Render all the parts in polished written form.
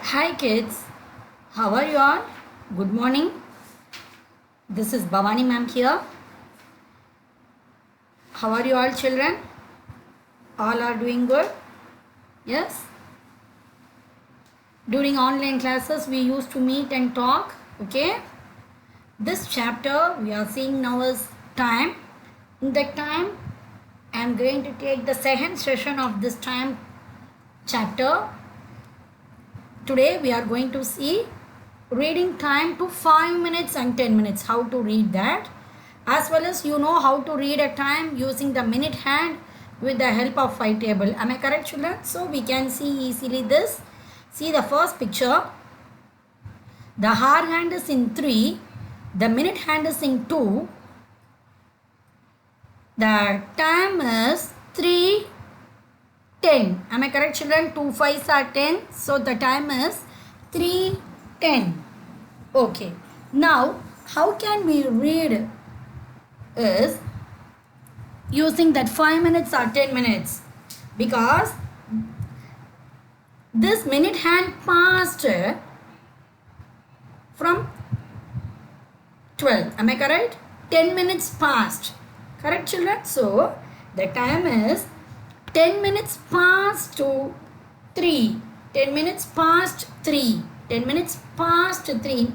Hi kids, how are you all? Good morning. This is Bhavani ma'am here. How are you all children? All are doing good? Yes? During online classes we used to meet and talk, okay? This chapter we are seeing now is time. In that time I am going to take the second session of this time chapter. Today we are going to see reading time to 5 minutes and 10 minutes, how to read that, as well as you know how to read a time using the minute hand with the help of 5 table. Am I correct children? So we can see easily this. See the first picture. The hour hand is in 3, the minute hand is in 2, the time is 3:10. Am I correct children? 2 5s are 10, so the time is 3:10. Okay, now how can we read is using that 5 minutes or 10 minutes, because this minute hand passed from 12. Am I correct? 10 minutes passed. Correct children? So the time is 10 minutes past to 3. 10 minutes past 3. 10 minutes past 3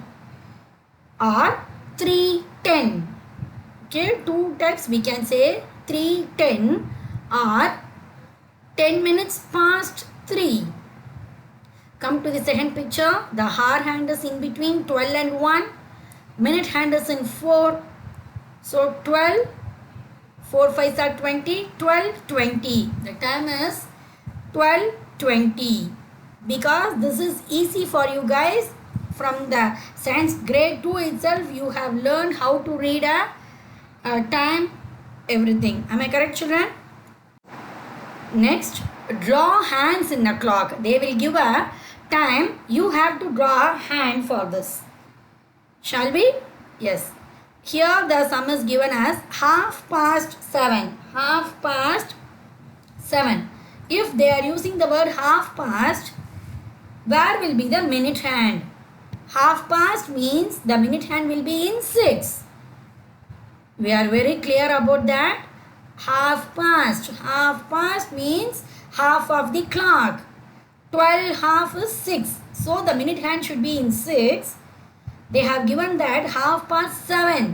or 3:10. Okay, two types we can say 3:10 or 10 minutes past 3. Come to the second picture. The hour hand is in between 12 and 1. Minute hand is in 4. So 12, 4 5s are 20, 12:20. The time is 12:20. Because this is easy for you guys. From the science grade 2 itself, you have learned how to read a time, everything. Am I correct children? Next, draw hands in a clock. They will give a time. You have to draw a hand for this. Shall we? Yes. Here the sum is given as 7:30. 7:30. If they are using the word half past, where will be the minute hand? Half past means the minute hand will be in 6. We are very clear about that. Half past. Half past means half of the clock. 12 half is 6. So the minute hand should be in 6. They have given that 7:30.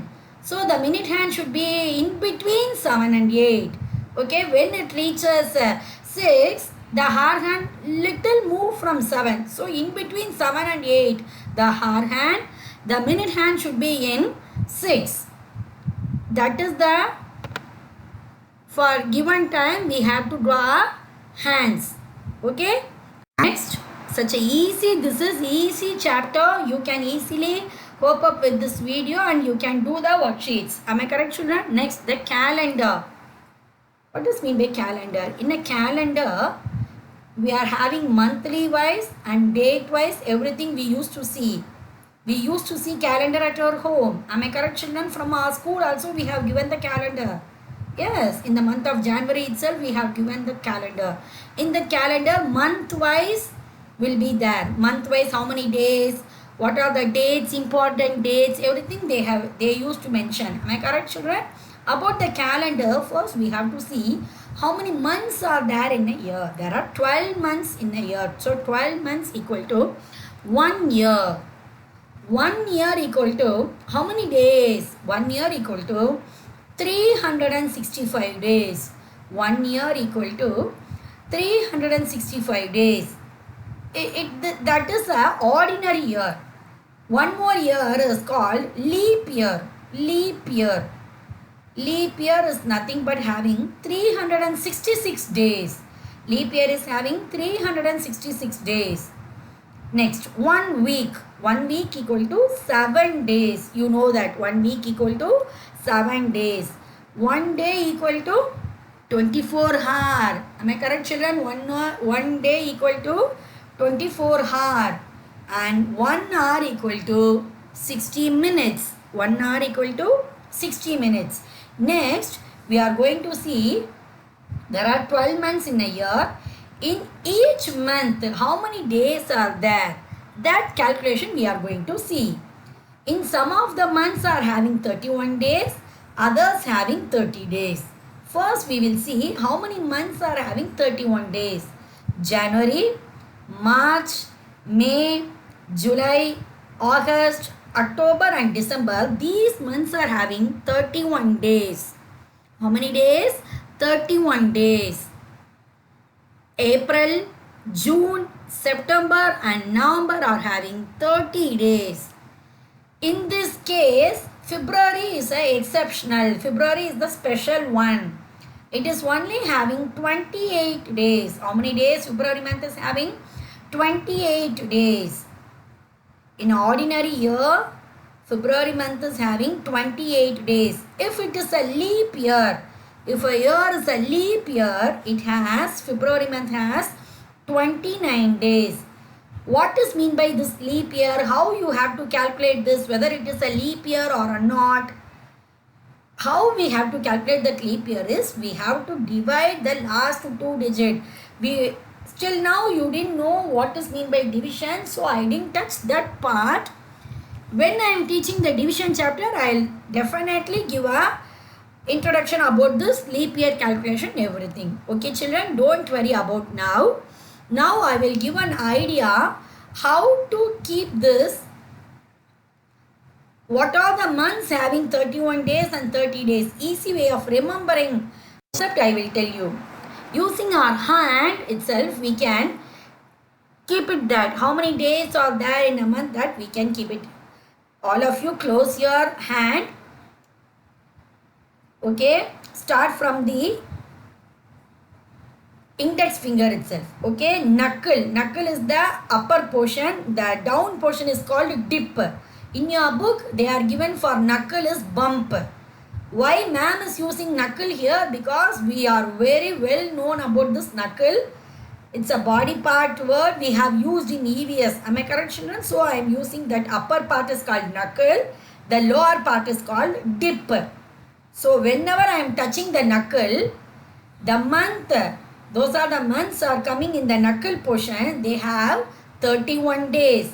So the minute hand should be in between 7 and 8. Okay, when it reaches 6, the hour hand little move from 7. So in between 7 and 8, the hour hand, the minute hand should be in 6. That is the, for given time we have to draw hands. Okay. Next, such a easy, this is easy chapter. You can easily cope up with this video and you can do the worksheets. Am I correct children? Next, the calendar. What does mean by calendar? In a calendar, we are having monthly wise and date wise everything we used to see. We used to see calendar at our home. Am I correct children? From our school also we have given the calendar. Yes, in the month of January itself we have given the calendar. In the calendar, month wise will be there. Month wise how many days, what are the dates, important dates, everything they used to mention. Am I correct children? About the calendar, first we have to see how many months are there in a year. There are 12 months in a year. So 12 months equal to 1 year. 1 year equal to how many days? 1 year equal to 365 days. 1 year equal to 365 days. That is a ordinary year. One more year is called leap year. Leap year. Leap year is nothing but having 366 days. Leap year is having 366 days. Next, 1 week. 1 week equal to 7 days. You know that 1 week equal to 7 days. 1 day equal to 24 hours. Am I correct children? 1 day equal to 24 hours. And 1 hour equal to 60 minutes. 1 hour equal to 60 minutes. Next, we are going to see there are 12 months in a year. In each month, how many days are there? That calculation we are going to see. In some of the months are having 31 days, others having 30 days. First we will see how many months are having 31 days. January, March, May, July, August, October and December. These months are having 31 days. How many days? 31 days. April, June, September and November are having 30 days. In this case, February is a exceptional. February is the special one. It is only having 28 days. How many days February month is having? 28 days. In ordinary year, February month is having 28 days. If it is a leap year, if a year is a leap year, it has, February month has 29 days. What is mean by this leap year? How you have to calculate this, whether it is a leap year or not? How we have to calculate that leap year is, we have to divide the last two digit. We still now you didn't know what is mean by division, so I didn't touch that part. When I am teaching the division chapter, I'll definitely give a introduction about this leap year calculation, everything. Okay children, don't worry about now. Now I will give an idea how to keep this. What are the months having 31 days and 30 days? Easy way of remembering concept I will tell you. Using our hand itself, we can keep it that. How many days are there in a month, that we can keep it. All of you close your hand. Okay. Start from the index finger itself. Okay. Knuckle. Knuckle is the upper portion. The down portion is called dip. In your book, they are given for knuckle is bump. Why ma'am is using knuckle here? Because we are very well known about this knuckle. It's a body part word we have used in EVS. Am I correct children? So I am using that upper part is called knuckle. The lower part is called dip. So whenever I am touching the knuckle, the month, those are the months are coming in the knuckle portion. They have 31 days.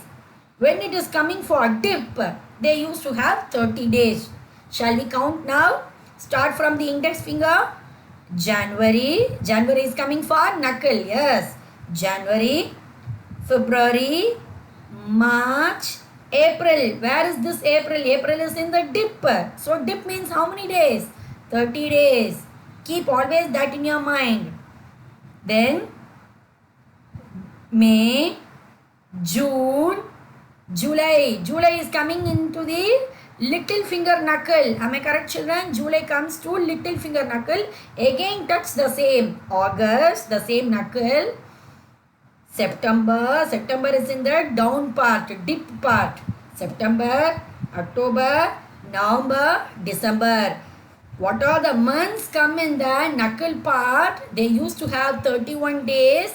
When it is coming for dip, they used to have 30 days. Shall we count now? Start from the index finger. January. January is coming for knuckle. Yes. January, February, March, April. Where is this April? April is in the dip. So dip means how many days? 30 days. Keep always that in your mind. Then May, June, July. July is coming into the little finger knuckle. Am I correct children? July comes to little finger knuckle. Again touch the same. August, the same knuckle. September. September is in the down part, dip part. September, October, November, December. What are the months come in the knuckle part? They used to have 31 days.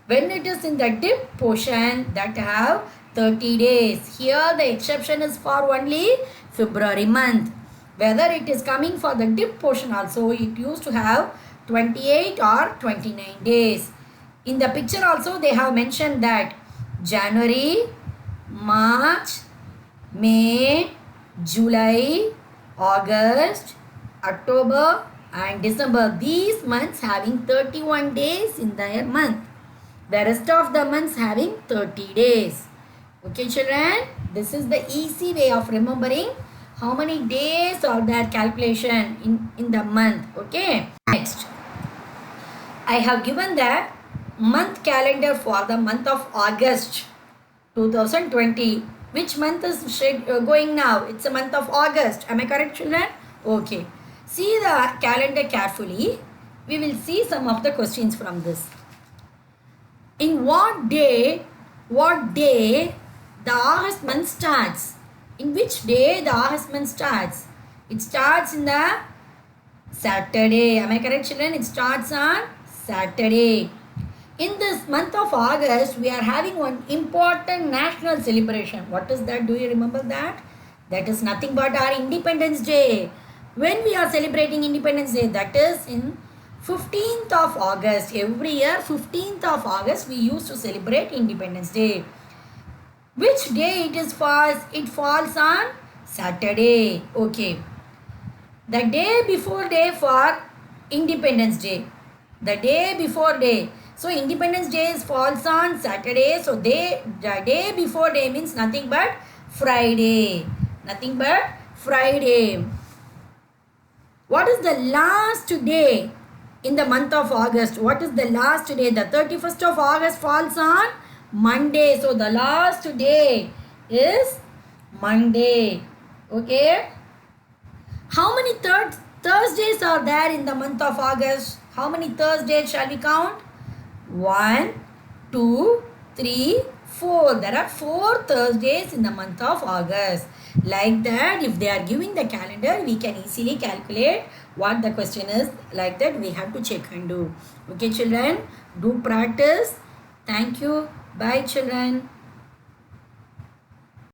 When it is in the dip portion, that have 30 days. Here the exception is for only February month. Whether it is coming for the dip portion also, it used to have 28 or 29 days. In the picture also they have mentioned that January, March, May, July, August, October and December. These months having 31 days in their month. The rest of the months having 30 days. Okay children, this is the easy way of remembering how many days are there calculation in the month. Okay. Next, I have given the month calendar for the month of August 2020. Which month is going now? It's a month of August. Am I correct children? Okay. See the calendar carefully. We will see some of the questions from this. In what day the August month starts? In which day the August month starts? It starts in the Saturday. Am I correct children? It starts on Saturday. In this month of August, we are having one important national celebration. What is that? Do you remember that? That is nothing but our Independence Day. When we are celebrating Independence Day, that is in 15th of August. Every year 15th of August we used to celebrate Independence Day. Which day it is falls? It falls on Saturday. Okay. The day before day for Independence Day. The day before day. So Independence Day falls on Saturday. So the day before day means nothing but Friday. Nothing but Friday. What is the last day in the month of August? What is the last day? The 31st of August falls on Monday. So the last day is Monday. Okay. How many Thursdays are there in the month of August? How many Thursdays shall we count? 1, 2, 3, 4. There are 4 Thursdays in the month of August. Like that, if they are giving the calendar, we can easily calculate what the question is. Like that, we have to check and do. Okay, children, do practice. Thank you. Bye, children.